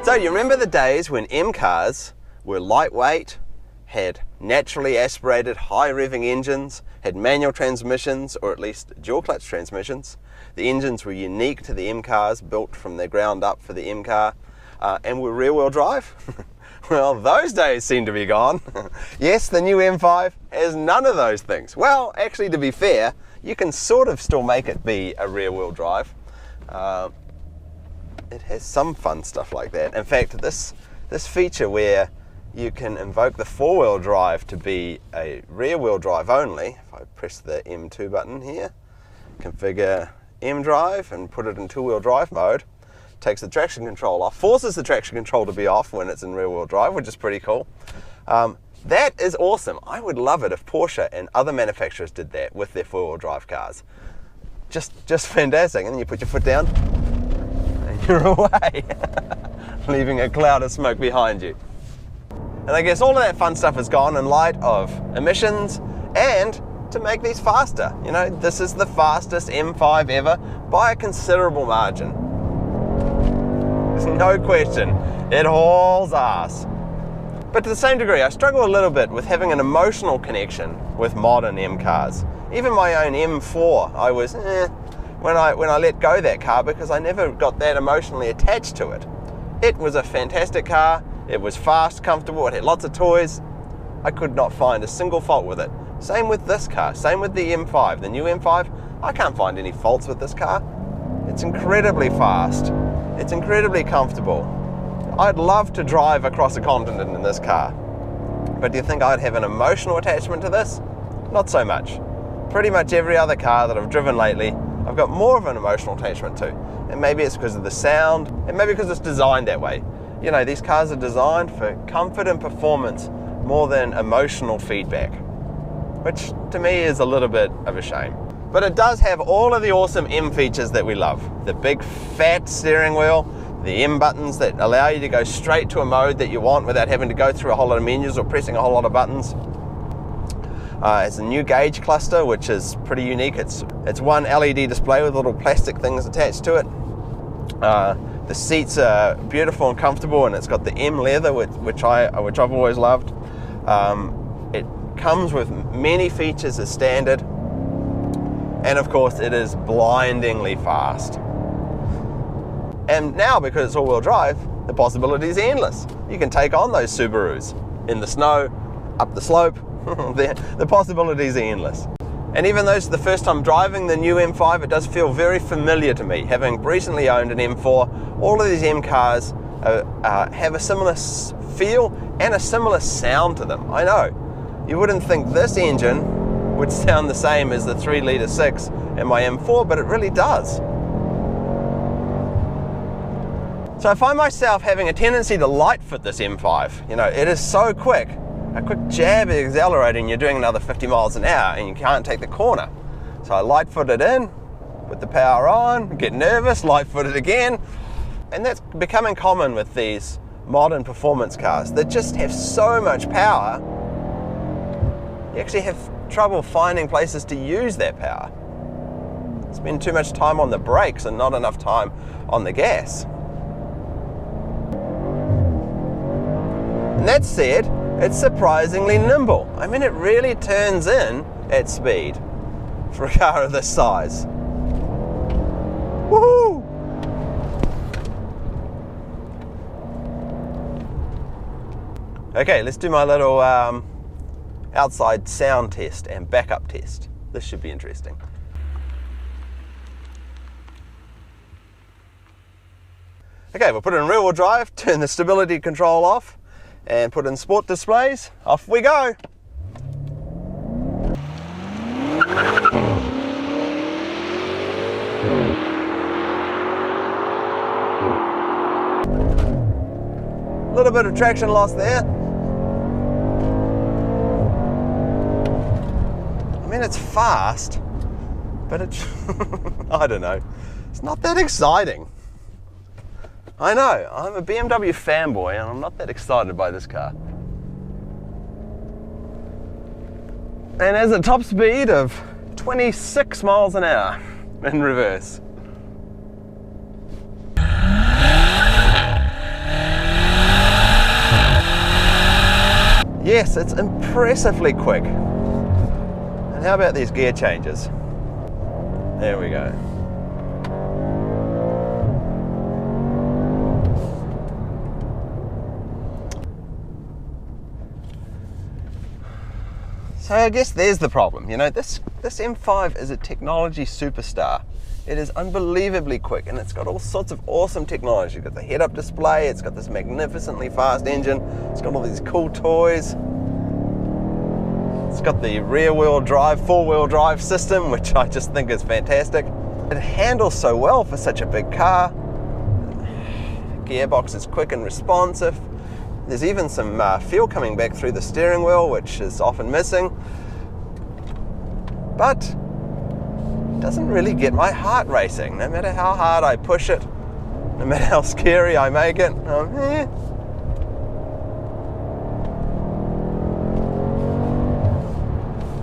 So you remember the days when M cars were lightweight, had naturally aspirated high revving engines, had manual transmissions, or at least dual clutch transmissions. The engines were unique to the M cars, built from the ground up for the M car, and were rear wheel drive? Well, those days seem to be gone. Yes, the new M5 has none of those things. Well, actually, to be fair, you can sort of still make it be a rear wheel drive. It has some fun stuff like that. In fact, this feature where you can invoke the four-wheel drive to be a rear-wheel drive only. If I press the M2 button here, configure M drive and put it in two-wheel drive mode, takes the traction control off, forces the traction control to be off when it's in rear-wheel drive, which is pretty cool. That is awesome. I would love it if Porsche and other manufacturers did that with their four-wheel drive cars. Just fantastic. And then you put your foot down and you're away, leaving a cloud of smoke behind you. And I guess all of that fun stuff is gone in light of emissions and to make these faster. You know, this is the fastest M5 ever by a considerable margin. There's no question, it hauls ass. But to the same degree, I struggle a little bit with having an emotional connection with modern M cars. Even my own M4, I was when I let go that car because I never got that emotionally attached to it. It was a fantastic car. It was fast, comfortable, it had lots of toys. I could not find a single fault with it. Same with this car, same with the M5, the new M5. I can't find any faults with this car. It's incredibly fast. It's incredibly comfortable. I'd love to drive across a continent in this car. But do you think I'd have an emotional attachment to this? Not so much. Pretty much every other car that I've driven lately, I've got more of an emotional attachment to. And maybe it's because of the sound, and maybe because it's designed that way. You know, these cars are designed for comfort and performance more than emotional feedback, which to me is a little bit of a shame. But it does have all of the awesome M features that we love. The big fat steering wheel, the M buttons that allow you to go straight to a mode that you want without having to go through a whole lot of menus or pressing a whole lot of buttons. It's a new gauge cluster, which is pretty unique. It's one LED display with little plastic things attached to it. The seats are beautiful and comfortable, and it's got the M leather, which I've always loved. It comes with many features as standard, and of course it is blindingly fast. And now, because it's all-wheel drive, the possibilities are endless. You can take on those Subarus in the snow, up the slope. The possibilities are endless. And even though it's the first time driving the new M5, it does feel very familiar to me. Having recently owned an M4, all of these M cars have a similar feel and a similar sound to them. I know, you wouldn't think this engine would sound the same as the 3.6 litre in my M4, but it really does. So I find myself having a tendency to light foot this M5. You know, it is so quick. A quick jab at the accelerator and you're doing another 50 miles an hour and you can't take the corner. So I light foot it in, put the power on, get nervous, light foot it again. And that's becoming common with these modern performance cars that just have so much power, you actually have trouble finding places to use that power. Spend too much time on the brakes and not enough time on the gas. And that said, it's surprisingly nimble. I mean, it really turns in at speed for a car of this size. Woohoo! Okay, let's do my little outside sound test and backup test. This should be interesting. Okay, we'll put it in rear-wheel drive, turn the stability control off, and put in sport displays. Off we go. A little bit of traction loss there. I mean, it's fast, but it's, I don't know, it's not that exciting. I know, I'm a BMW fanboy and I'm not that excited by this car. And has a top speed of 26 miles an hour in reverse. Yes, it's impressively quick. And how about these gear changes? There we go. So I guess there's the problem. You know, this M5 is a technology superstar. It is unbelievably quick, and it's got all sorts of awesome technology. It's got the head-up display, it's got this magnificently fast engine, it's got all these cool toys. It's got the rear-wheel drive, four-wheel drive system, which I just think is fantastic. It handles so well for such a big car. The gearbox is quick and responsive. There's even some feel coming back through the steering wheel, which is often missing. But it doesn't really get my heart racing, no matter how hard I push it, no matter how scary I make it.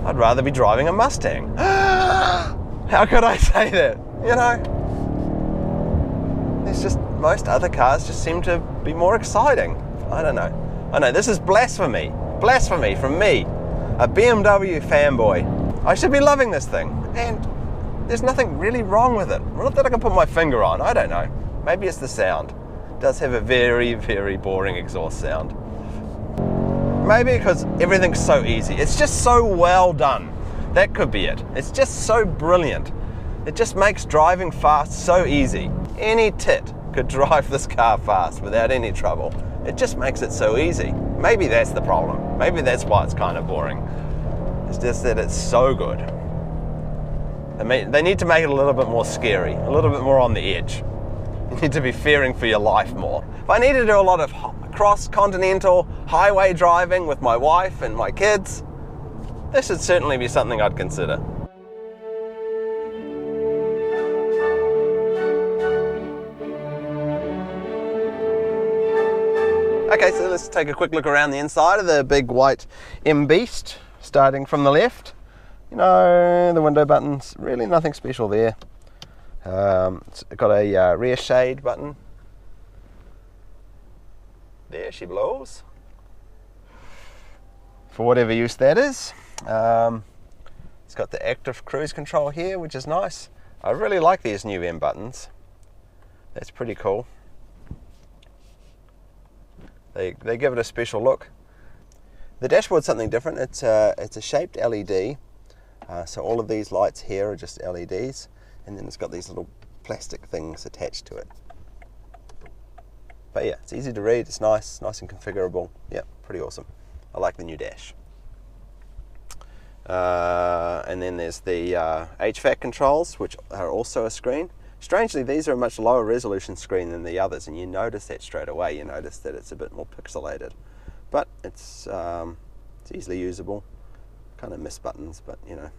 I'd rather be driving a Mustang. How could I say that? You know, there's just, most other cars just seem to be more exciting. I don't know. I know, this is blasphemy. Blasphemy from me, a BMW fanboy. I should be loving this thing, and there's nothing really wrong with it. Not that I can put my finger on, I don't know. Maybe it's the sound. It does have a very, very boring exhaust sound. Maybe because everything's so easy. It's just so well done. That could be it. It's just so brilliant. It just makes driving fast so easy. Any tit could drive this car fast without any trouble. It just makes it so easy. Maybe that's the problem. Maybe that's why it's kind of boring. It's just that it's so good. They need to make it a little bit more scary, a little bit more on the edge. You need to be fearing for your life more. If I need to do a lot of cross-continental highway driving with my wife and my kids, this should certainly be something I'd consider. Okay, so let's take a quick look around the inside of the big white M Beast, starting from the left. You know, the window buttons, really nothing special there. It's got a rear shade button. There she blows. For whatever use that is. It's got the active cruise control here, which is nice. I really like these new M buttons. That's pretty cool. They give it a special look. The dashboard's something different. It's a shaped LED. So all of these lights here are just LEDs, and then it's got these little plastic things attached to it. But yeah, it's easy to read, it's nice and configurable. Yeah, pretty awesome. I like the new dash. And then there's the HVAC controls, which are also a screen. Strangely, these are a much lower resolution screen than the others, and you notice that straight away. You notice that it's a bit more pixelated, but it's easily usable. Kind of miss buttons, but you know.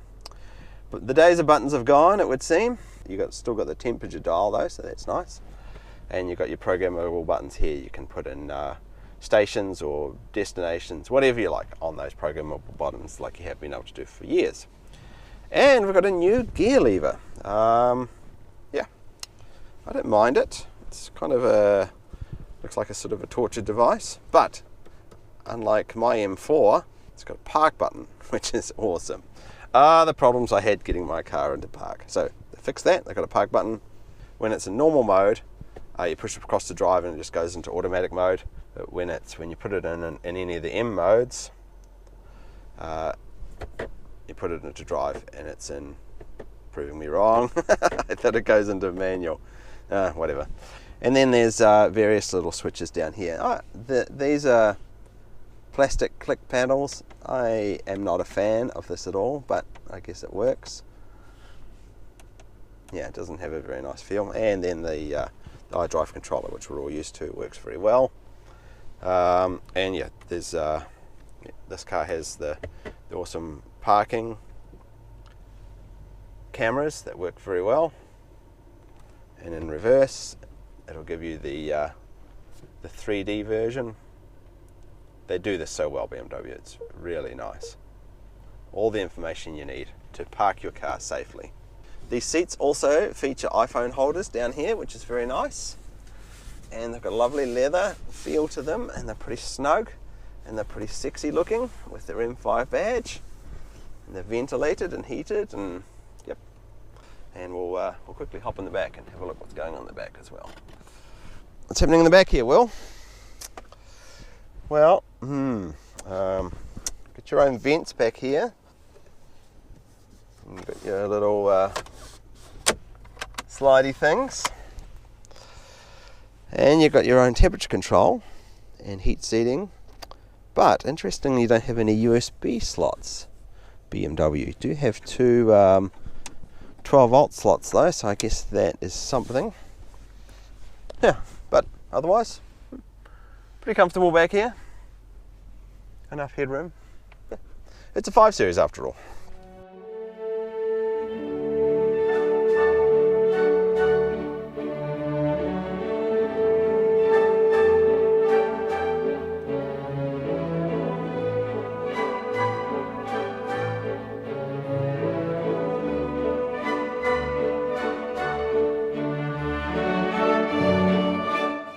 But the days of buttons have gone, it would seem. Still got the temperature dial though, so that's nice. And you've got your programmable buttons here. You can put in stations or destinations, whatever you like, on those programmable buttons, like you have been able to do for years. And we've got a new gear lever. Yeah, I don't mind it. It's kind of looks like a sort of a tortured device, but unlike my M4, it's got a park button, which is awesome. The problems I had getting my car into park. So to fix that, they've got a park button. When it's in normal mode, you push it across the drive and it just goes into automatic mode. But when you put it in any of the M modes, you put it into drive and it's in, proving me wrong, I thought it goes into manual, whatever. And then there's various little switches down here. These are plastic click panels. I am not a fan of this at all, but I guess it works. Yeah, it doesn't have a very nice feel. And then the iDrive controller, which we're all used to, works very well. And yeah, there's this car has the awesome parking cameras that work very well. And in reverse, it'll give you the 3D version. They do this so well, BMW. It's really nice. All the information you need to park your car safely. These seats also feature iPhone holders down here, which is very nice. And they've got a lovely leather feel to them, and they're pretty snug. and they're pretty sexy looking with their M5 badge. And they're ventilated and heated, and yep. And we'll quickly hop in the back and have a look what's going on in the back as well. What's happening in the back here, Will? Well, got your own vents back here. You've got your little slidey things. And you've got your own temperature control and heat seating. But interestingly, you don't have any USB slots. BMW. You do have two 12-volt slots though, so I guess that is something. Yeah, but otherwise, pretty comfortable back here. Enough headroom. Yeah. It's a 5 Series after all.